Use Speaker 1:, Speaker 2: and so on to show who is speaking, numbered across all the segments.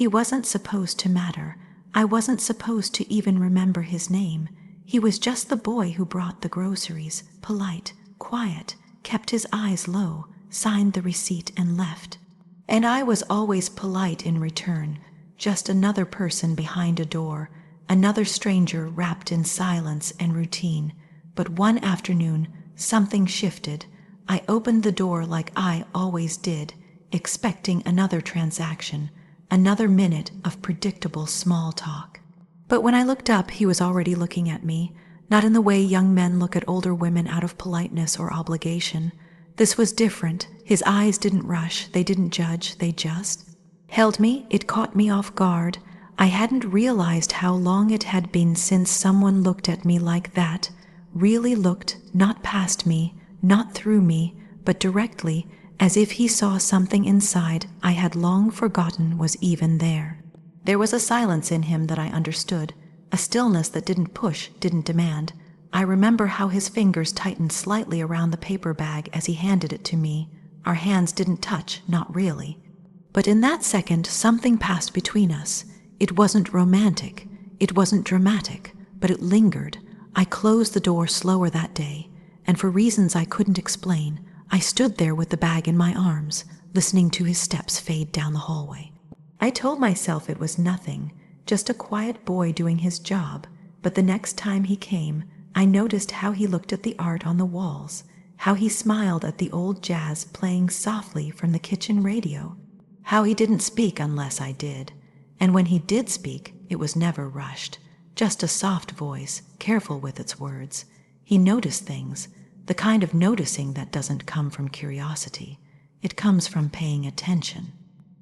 Speaker 1: He wasn't supposed to matter. I wasn't supposed to even remember his name. He was just the boy who brought the groceries, polite, quiet, kept his eyes low, signed the receipt and left. And I was always polite in return, just another person behind a door, another stranger wrapped in silence and routine. But one afternoon, something shifted. I opened the door like I always did, expecting another transaction, another minute of predictable small talk. But when I looked up, he was already looking at me, not in the way young men look at older women out of politeness or obligation. This was different. His eyes didn't rush, they didn't judge, they just held me. It caught me off guard. I hadn't realized how long it had been since someone looked at me like that, really looked, not past me, not through me, but directly, as if he saw something inside I had long forgotten was even there. There was a silence in him that I understood, a stillness that didn't push, didn't demand. I remember how his fingers tightened slightly around the paper bag as he handed it to me. Our hands didn't touch, not really. But in that second, something passed between us. It wasn't romantic, it wasn't dramatic, but it lingered. I closed the door slower that day, and for reasons I couldn't explain, I stood there with the bag in my arms, listening to his steps fade down the hallway. I told myself it was nothing, just a quiet boy doing his job, but the next time he came, I noticed how he looked at the art on the walls, how he smiled at the old jazz playing softly from the kitchen radio, how he didn't speak unless I did. And when he did speak, it was never rushed, just a soft voice, careful with its words. He noticed things, the kind of noticing that doesn't come from curiosity. It comes from paying attention.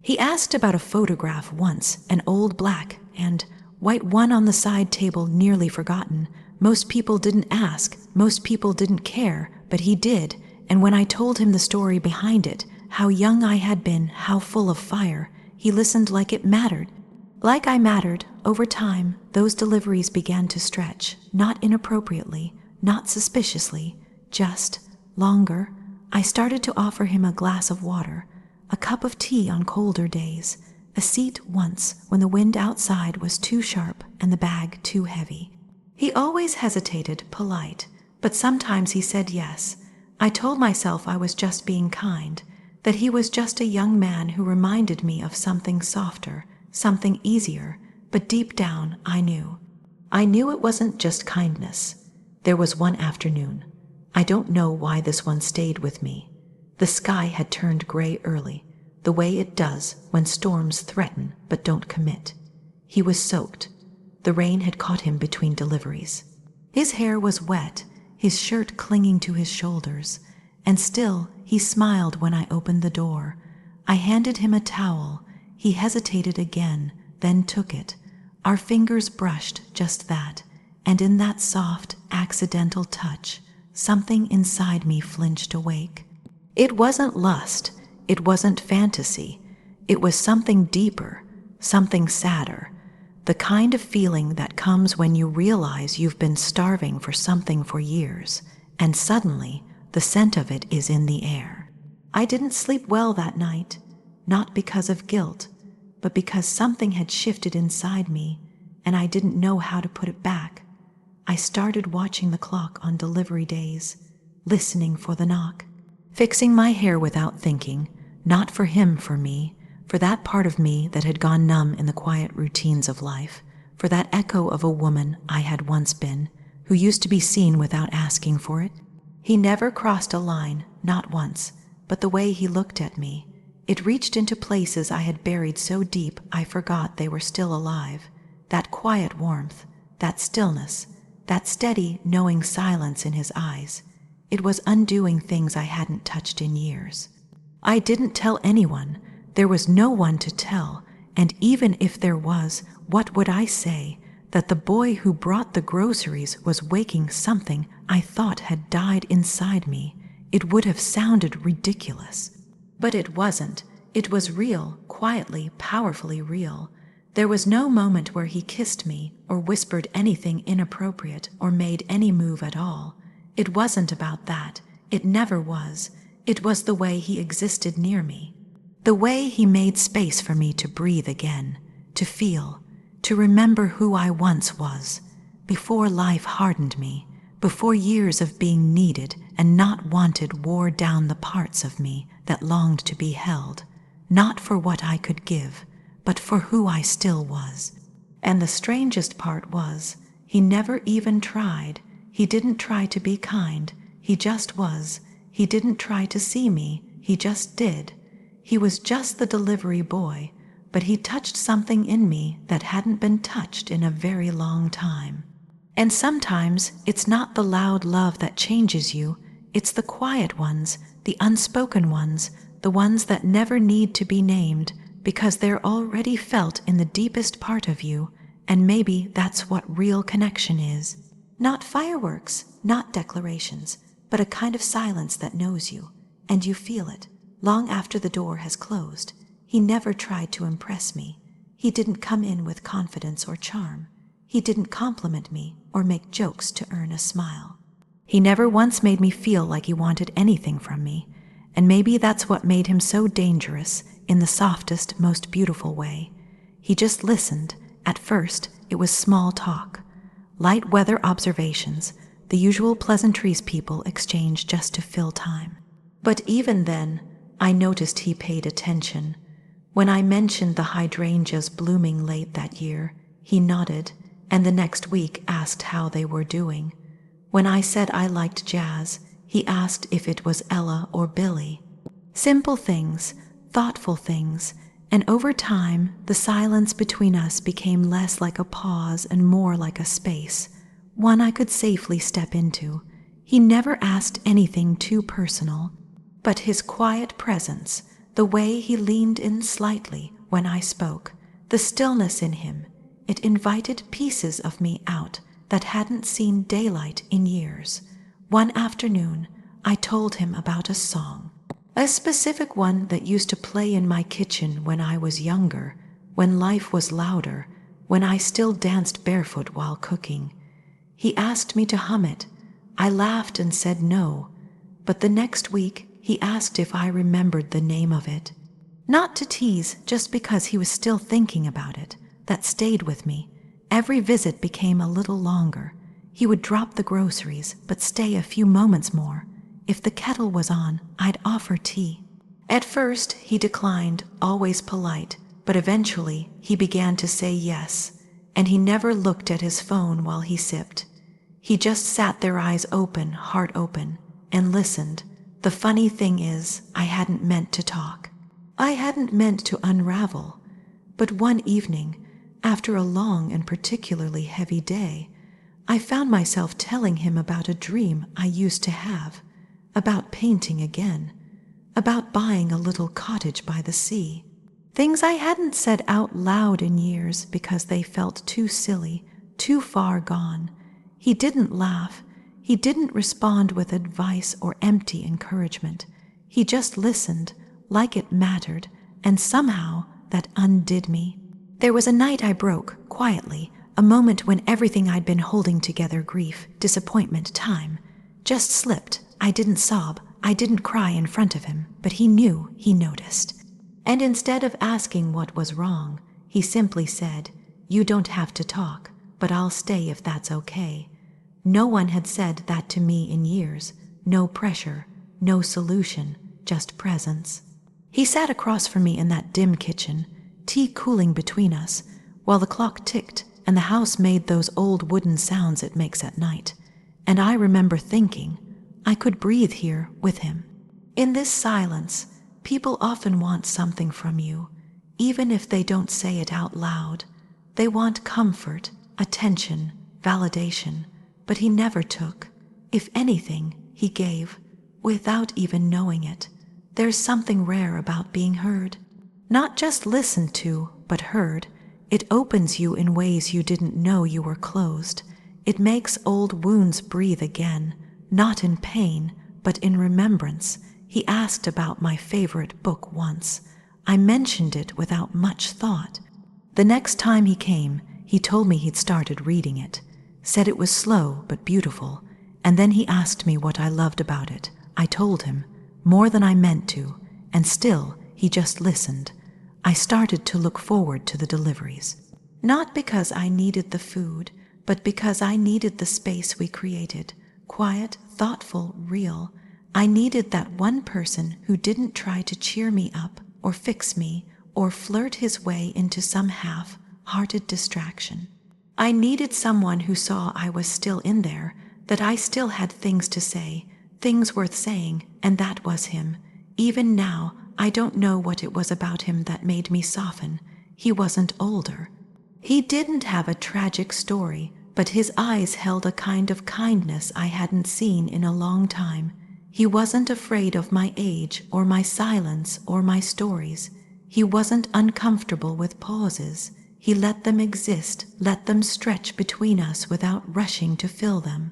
Speaker 1: He asked about a photograph once, an old black and white one on the side table, nearly forgotten. Most people didn't ask, most people didn't care, but he did. And when I told him the story behind it, how young I had been, how full of fire, he listened like it mattered. Like I mattered. Over time, those deliveries began to stretch, not inappropriately, not suspiciously, just longer. I started to offer him a glass of water, a cup of tea on colder days, a seat once when the wind outside was too sharp and the bag too heavy. He always hesitated, polite, but sometimes he said yes. I told myself I was just being kind, that he was just a young man who reminded me of something softer, something easier, but deep down I knew. I knew it wasn't just kindness. There was one afternoon. I don't know why this one stayed with me. The sky had turned gray early, the way it does when storms threaten but don't commit. He was soaked. The rain had caught him between deliveries. His hair was wet, his shirt clinging to his shoulders, and still he smiled when I opened the door. I handed him a towel. He hesitated again, then took it. Our fingers brushed just that, and in that soft, accidental touch, something inside me flinched awake. It wasn't lust, it wasn't fantasy, it was something deeper, something sadder, the kind of feeling that comes when you realize you've been starving for something for years, and suddenly the scent of it is in the air. I didn't sleep well that night, not because of guilt, but because something had shifted inside me, and I didn't know how to put it back. I started watching the clock on delivery days, listening for the knock, fixing my hair without thinking, not for him, for me, for that part of me that had gone numb in the quiet routines of life, for that echo of a woman I had once been, who used to be seen without asking for it. He never crossed a line, not once, but the way he looked at me, it reached into places I had buried so deep I forgot they were still alive. That quiet warmth, that stillness, that steady, knowing silence in his eyes. It was undoing things I hadn't touched in years. I didn't tell anyone. There was no one to tell, and even if there was, what would I say? That the boy who brought the groceries was waking something I thought had died inside me. It would have sounded ridiculous. But it wasn't. It was real, quietly, powerfully real. There was no moment where he kissed me or whispered anything inappropriate or made any move at all. It wasn't about that. It never was. It was the way he existed near me. The way he made space for me to breathe again. to feel, to remember who I once was, before life hardened me, before years of being needed and not wanted wore down the parts of me that longed to be held, not for what I could give, but for who I still was. And the strangest part was, he never even tried. He didn't try to be kind, he just was. He didn't try to see me, he just did. He was just the delivery boy, but he touched something in me that hadn't been touched in a very long time. And sometimes it's not the loud love that changes you, it's the quiet ones, the unspoken ones, the ones that never need to be named, because they're already felt in the deepest part of you, and maybe that's what real connection is. Not fireworks, not declarations, but a kind of silence that knows you, and you feel it, long after the door has closed. He never tried to impress me. He didn't come in with confidence or charm. He didn't compliment me or make jokes to earn a smile. He never once made me feel like he wanted anything from me, and maybe that's what made him so dangerous in the softest, most beautiful way. He just listened. At first, it was small talk, light weather observations, the usual pleasantries people exchange just to fill time. But even then, I noticed he paid attention. When I mentioned the hydrangeas blooming late that year, he nodded, and the next week asked how they were doing. When I said I liked jazz, he asked if it was Ella or Billy. Simple things, thoughtful things, and over time, the silence between us became less like a pause and more like a space, one I could safely step into. He never asked anything too personal, but his quiet presence, the way he leaned in slightly when I spoke, the stillness in him, it invited pieces of me out that hadn't seen daylight in years. One afternoon, I told him about a song, a specific one that used to play in my kitchen when I was younger, when life was louder, when I still danced barefoot while cooking. He asked me to hum it. I laughed and said no, but the next week he asked if I remembered the name of it. Not to tease, just because he was still thinking about it. That stayed with me. Every visit became a little longer. He would drop the groceries, but stay a few moments more. If the kettle was on, I'd offer tea. At first, he declined, always polite, but eventually he began to say yes, and he never looked at his phone while he sipped. He just sat there, eyes open, heart open, and listened. The funny thing is, I hadn't meant to talk. I hadn't meant to unravel. But one evening, after a long and particularly heavy day, I found myself telling him about a dream I used to have, about painting again, about buying a little cottage by the sea. Things I hadn't said out loud in years because they felt too silly, too far gone. He didn't laugh. He didn't respond with advice or empty encouragement. He just listened, like it mattered, and somehow that undid me. There was a night I broke, quietly, a moment when everything I'd been holding together, grief, disappointment, time, just slipped. I didn't sob, I didn't cry in front of him, but he knew, he noticed. And instead of asking what was wrong, he simply said, "You don't have to talk, but I'll stay if that's okay." No one had said that to me in years. No pressure, no solution, just presence. He sat across from me in that dim kitchen, tea cooling between us, while the clock ticked and the house made those old wooden sounds it makes at night. And I remember thinking, I could breathe here with him. In this silence, people often want something from you, even if they don't say it out loud. They want comfort, attention, validation, but he never took. If anything, he gave, without even knowing it. There's something rare about being heard. Not just listened to, but heard. It opens you in ways you didn't know you were closed. It makes old wounds breathe again, not in pain, but in remembrance. He asked about my favorite book once. I mentioned it without much thought. The next time he came, he told me he'd started reading it, said it was slow but beautiful, and then he asked me what I loved about it. I told him, more than I meant to, and still he just listened. I started to look forward to the deliveries. Not because I needed the food, but because I needed the space we created. Quiet, thoughtful, real. I needed that one person who didn't try to cheer me up or fix me or flirt his way into some half-hearted distraction. I needed someone who saw I was still in there, that I still had things to say, things worth saying, and that was him. Even now, I don't know what it was about him that made me soften. He wasn't older. He didn't have a tragic story, but his eyes held a kind of kindness I hadn't seen in a long time. He wasn't afraid of my age or my silence or my stories. He wasn't uncomfortable with pauses. He let them exist, let them stretch between us without rushing to fill them.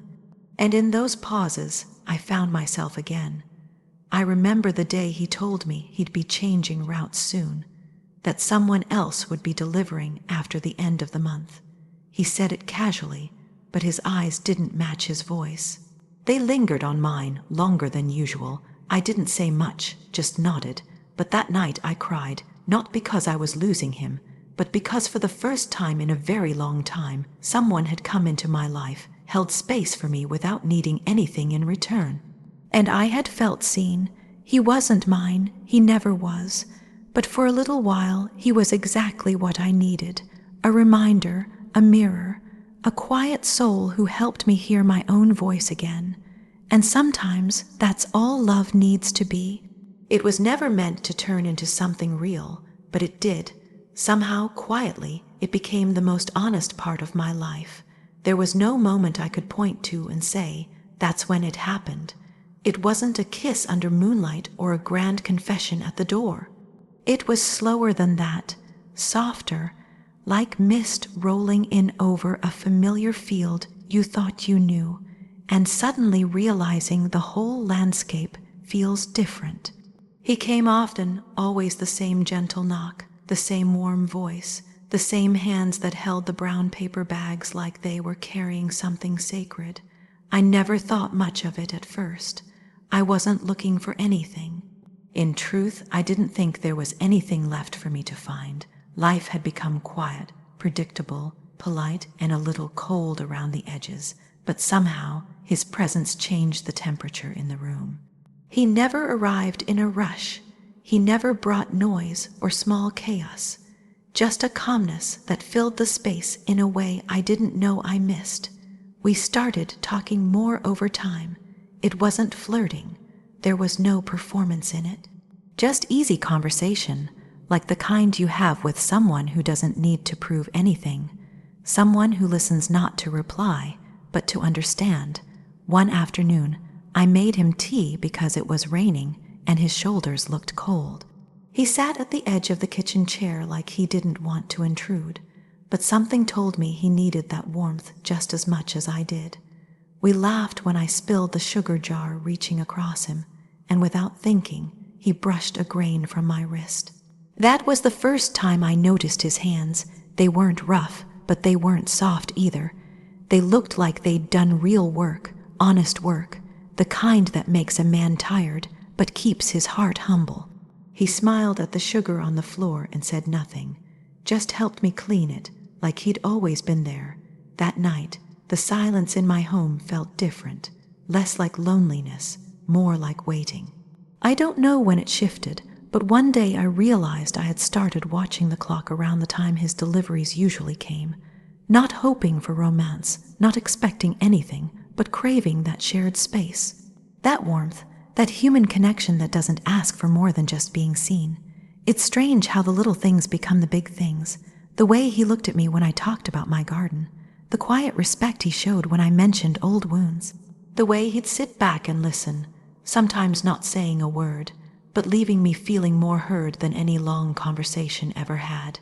Speaker 1: And in those pauses, I found myself again. I remember the day he told me he'd be changing routes soon, that someone else would be delivering after the end of the month. He said it casually, but his eyes didn't match his voice. They lingered on mine longer than usual. I didn't say much, just nodded, but that night I cried, not because I was losing him, but because for the first time in a very long time, someone had come into my life, held space for me without needing anything in return. And I had felt seen. He wasn't mine, he never was, but for a little while he was exactly what I needed, a reminder, a mirror, a quiet soul who helped me hear my own voice again. And sometimes that's all love needs to be. It was never meant to turn into something real, but it did. Somehow, quietly, it became the most honest part of my life. There was no moment I could point to and say, that's when it happened. It wasn't a kiss under moonlight or a grand confession at the door. It was slower than that, softer, like mist rolling in over a familiar field you thought you knew, and suddenly realizing the whole landscape feels different. He came often, always the same gentle knock, the same warm voice, the same hands that held the brown paper bags like they were carrying something sacred. I never thought much of it at first. I wasn't looking for anything. In truth, I didn't think there was anything left for me to find. Life had become quiet, predictable, polite, and a little cold around the edges, but somehow his presence changed the temperature in the room. He never arrived in a rush. He never brought noise or small chaos, just a calmness that filled the space in a way I didn't know I missed. We started talking more over time. It wasn't flirting. There was no performance in it. Just easy conversation, like the kind you have with someone who doesn't need to prove anything. Someone who listens not to reply, but to understand. One afternoon, I made him tea because it was raining and his shoulders looked cold. He sat at the edge of the kitchen chair like he didn't want to intrude, but something told me he needed that warmth just as much as I did. We laughed when I spilled the sugar jar reaching across him, and without thinking, he brushed a grain from my wrist. That was the first time I noticed his hands. They weren't rough, but they weren't soft either. They looked like they'd done real work, honest work, the kind that makes a man tired, but keeps his heart humble. He smiled at the sugar on the floor and said nothing, just helped me clean it, like he'd always been there. That night, the silence in my home felt different, less like loneliness, more like waiting. I don't know when it shifted, but one day I realized I had started watching the clock around the time his deliveries usually came, not hoping for romance, not expecting anything, but craving that shared space, that warmth, that human connection that doesn't ask for more than just being seen. It's strange how the little things become the big things. The way he looked at me when I talked about my garden, the quiet respect he showed when I mentioned old wounds, the way he'd sit back and listen, sometimes not saying a word, but leaving me feeling more heard than any long conversation ever had.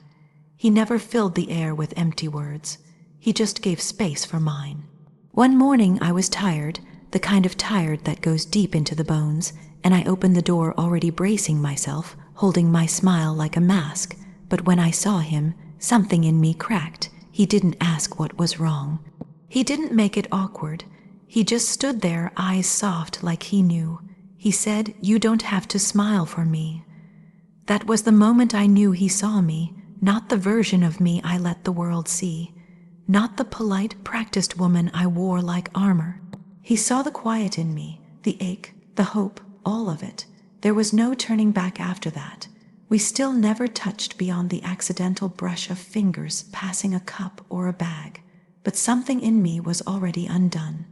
Speaker 1: He never filled the air with empty words. He just gave space for mine. One morning I was tired, the kind of tired that goes deep into the bones, and I opened the door already bracing myself, holding my smile like a mask. But when I saw him, something in me cracked. He didn't ask what was wrong. He didn't make it awkward. He just stood there, eyes soft like he knew. He said, "You don't have to smile for me." That was the moment I knew he saw me, not the version of me I let the world see, not the polite, practiced woman I wore like armor. He saw the quiet in me, the ache, the hope, all of it. There was no turning back after that. We still never touched beyond the accidental brush of fingers passing a cup or a bag, but something in me was already undone.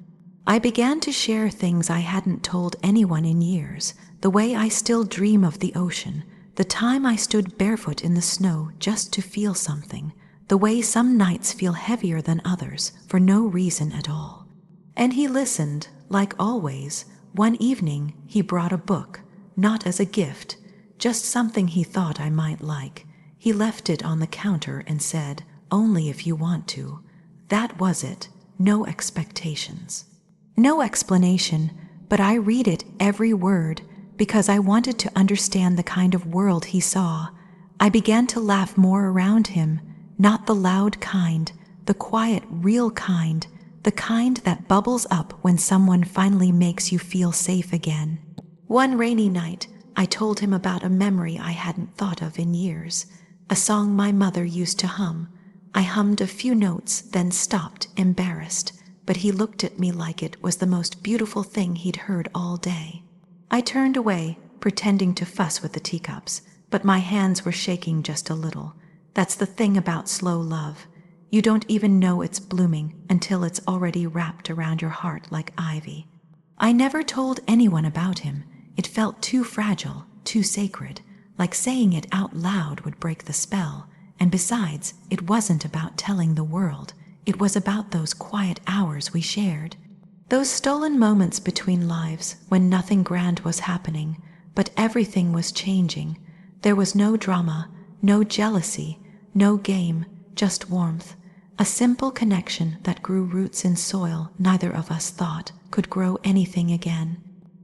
Speaker 1: I began to share things I hadn't told anyone in years, the way I still dream of the ocean, the time I stood barefoot in the snow just to feel something, the way some nights feel heavier than others for no reason at all. And he listened, like always. One evening he brought a book, not as a gift, just something he thought I might like. He left it on the counter and said, "Only if you want to." That was it, no expectations. No explanation, but I read it every word because I wanted to understand the kind of world he saw. I began to laugh more around him, not the loud kind, the quiet, real kind, the kind that bubbles up when someone finally makes you feel safe again. One rainy night, I told him about a memory I hadn't thought of in years, a song my mother used to hum. I hummed a few notes, then stopped, embarrassed, but he looked at me like it was the most beautiful thing he'd heard all day. I turned away, pretending to fuss with the teacups, but my hands were shaking just a little. That's the thing about slow love. You don't even know it's blooming until it's already wrapped around your heart like ivy. I never told anyone about him. It felt too fragile, too sacred, like saying it out loud would break the spell. And besides, it wasn't about telling the world. It was about those quiet hours we shared. Those stolen moments between lives when nothing grand was happening, but everything was changing. There was no drama, no jealousy, no game, just warmth. A simple connection that grew roots in soil neither of us thought could grow anything again.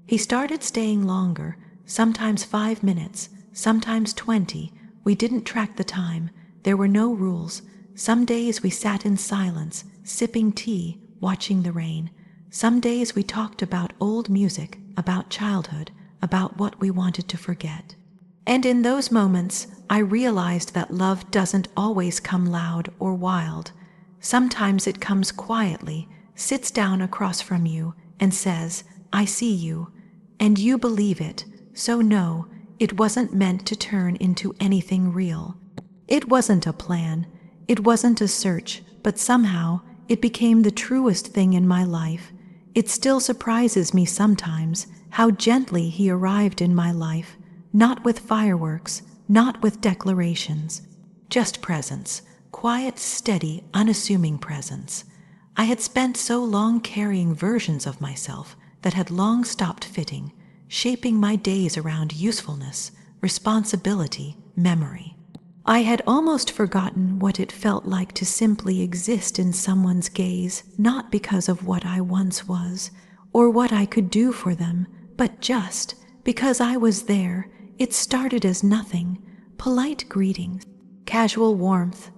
Speaker 1: He started staying longer, sometimes 5 minutes, sometimes 20. We didn't track the time. There were no rules. Some days we sat in silence, sipping tea, watching the rain. Some days we talked about old music, about childhood, about what we wanted to forget. And in those moments, I realized that love doesn't always come loud or wild. Sometimes it comes quietly, sits down across from you, and says, "I see you." And you believe it, so no, it wasn't meant to turn into anything real. It wasn't a plan, it wasn't a search, but somehow it became the truest thing in my life. It still surprises me sometimes how gently he arrived in my life, not with fireworks, not with declarations, just presence, quiet, steady, unassuming presence. I had spent so long carrying versions of myself that had long stopped fitting, shaping my days around usefulness, responsibility, memory. I had almost forgotten what it felt like to simply exist in someone's gaze, not because of what I once was, or what I could do for them, but just because I was there. It started as nothing, polite greetings, casual warmth,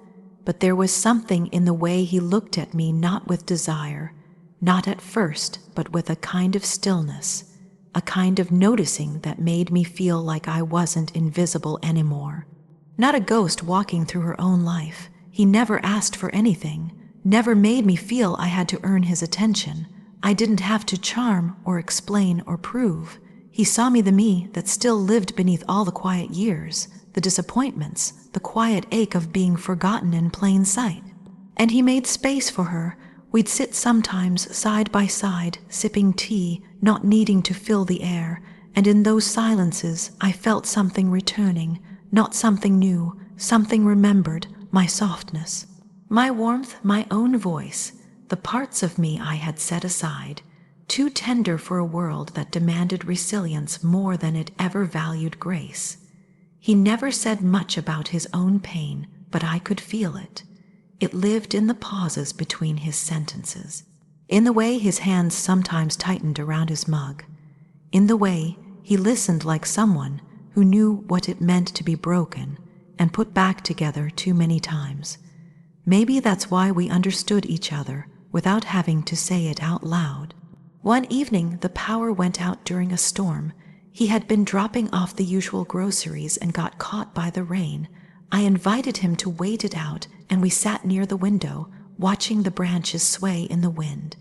Speaker 1: but there was something in the way he looked at me, not with desire, not at first, but with a kind of stillness, a kind of noticing that made me feel like I wasn't invisible anymore. Not a ghost walking through her own life. He never asked for anything, never made me feel I had to earn his attention. I didn't have to charm or explain or prove. He saw me, the me that still lived beneath all the quiet years, the disappointments, the quiet ache of being forgotten in plain sight. And he made space for her. We'd sit sometimes side by side, sipping tea, not needing to fill the air, and in those silences I felt something returning, not something new, something remembered, my softness, my warmth, my own voice, the parts of me I had set aside, too tender for a world that demanded resilience more than it ever valued grace. He never said much about his own pain, but I could feel it. It lived in the pauses between his sentences, in the way his hands sometimes tightened around his mug, in the way he listened like someone who knew what it meant to be broken and put back together too many times. Maybe that's why we understood each other without having to say it out loud. One evening, the power went out during a storm. He had been dropping off the usual groceries and got caught by the rain. I invited him to wait it out, and we sat near the window, watching the branches sway in the wind.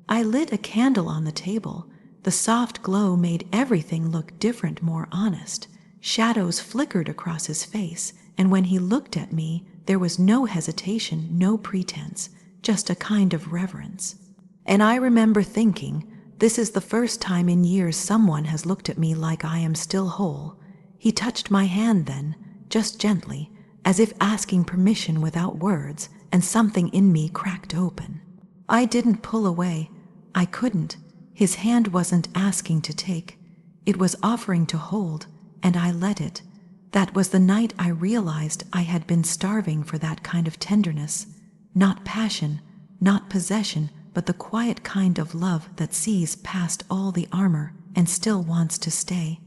Speaker 1: I lit a candle on the table. The soft glow made everything look different, more honest. Shadows flickered across his face, and when he looked at me, there was no hesitation, no pretense, just a kind of reverence. And I remember thinking, this is the first time in years someone has looked at me like I am still whole. He touched my hand then, just gently, as if asking permission without words, and something in me cracked open. I didn't pull away. I couldn't. His hand wasn't asking to take. It was offering to hold, and I let it. That was the night I realized I had been starving for that kind of tenderness. Not passion, not possession, but the quiet kind of love that sees past all the armor and still wants to stay.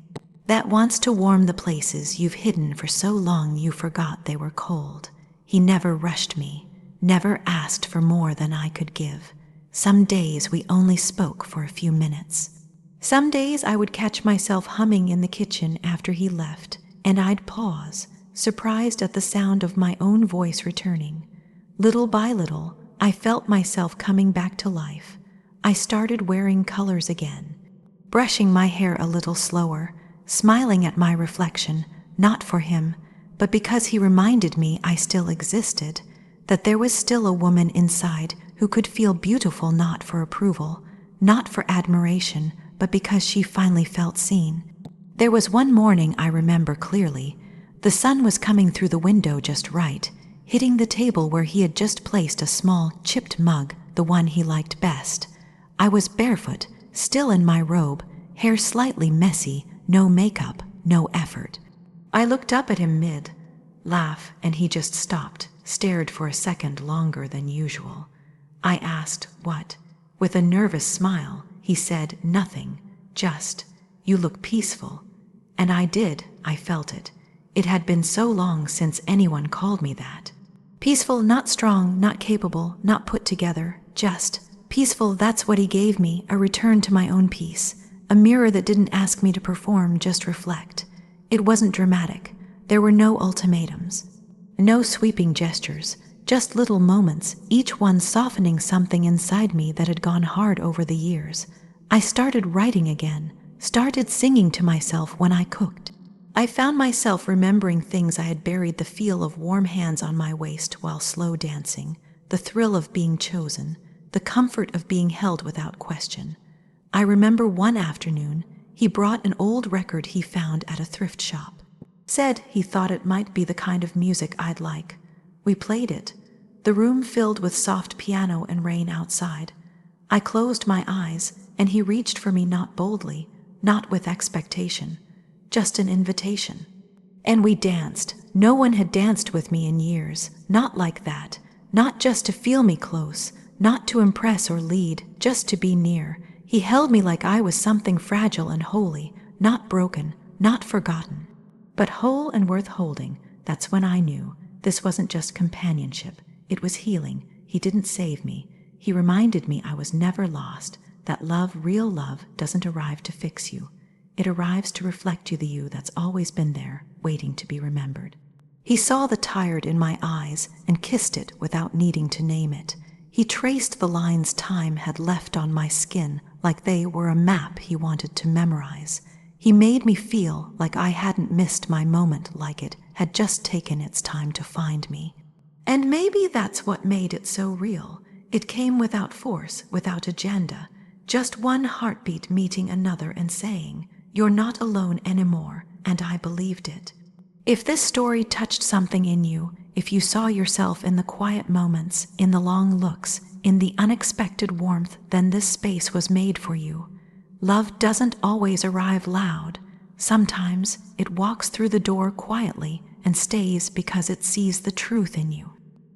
Speaker 1: That wants to warm the places you've hidden for so long you forgot they were cold. He never rushed me, never asked for more than I could give. Some days we only spoke for a few minutes. Some days I would catch myself humming in the kitchen after he left, and I'd pause, surprised at the sound of my own voice returning. Little by little, I felt myself coming back to life. I started wearing colors again, brushing my hair a little slower, smiling at my reflection, not for him, but because he reminded me I still existed, that there was still a woman inside who could feel beautiful not for approval, not for admiration, but because she finally felt seen. There was one morning I remember clearly. The sun was coming through the window just right, hitting the table where he had just placed a small, chipped mug, the one he liked best. I was barefoot, still in my robe, hair slightly messy, no makeup, no effort. I looked up at him mid-laugh, and he just stopped, stared for a second longer than usual. I asked, "What?" With a nervous smile, he said, "Nothing, just, you look peaceful." And I did, I felt it. It had been so long since anyone called me that. Peaceful, not strong, not capable, not put together, just peaceful. That's what he gave me, a return to my own peace, a mirror that didn't ask me to perform, just reflect. It wasn't dramatic. There were no ultimatums, no sweeping gestures, just little moments, each one softening something inside me that had gone hard over the years. I started writing again, started singing to myself when I cooked. I found myself remembering things I had buried: the feel of warm hands on my waist while slow dancing, the thrill of being chosen, the comfort of being held without question. I remember one afternoon, he brought an old record he found at a thrift shop. Said he thought it might be the kind of music I'd like. We played it. The room filled with soft piano and rain outside. I closed my eyes, and he reached for me, not boldly, not with expectation, just an invitation. And we danced. No one had danced with me in years, not like that, not just to feel me close, not to impress or lead, just to be near. He held me like I was something fragile and holy, not broken, not forgotten, but whole and worth holding. That's when I knew this wasn't just companionship, it was healing. He didn't save me. He reminded me I was never lost, that love, real love, doesn't arrive to fix you. It arrives to reflect you, the you that's always been there, waiting to be remembered. He saw the tired in my eyes and kissed it without needing to name it. He traced the lines time had left on my skin like they were a map he wanted to memorize. He made me feel like I hadn't missed my moment, like it had just taken its time to find me. And maybe that's what made it so real. It came without force, without agenda, just one heartbeat meeting another and saying, "You're not alone anymore," and I believed it. If this story touched something in you, if you saw yourself in the quiet moments, in the long looks, in the unexpected warmth, then this space was made for you. Love doesn't always arrive loud. Sometimes it walks through the door quietly and stays because it sees the truth in you.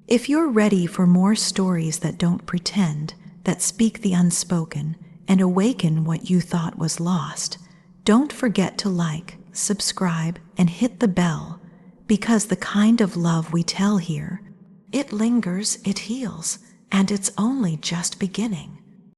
Speaker 1: If you're ready for more stories that don't pretend, that speak the unspoken, and awaken what you thought was lost, don't forget to like, subscribe, and hit the bell, because the kind of love we tell here, it lingers, it heals, and it's only just beginning.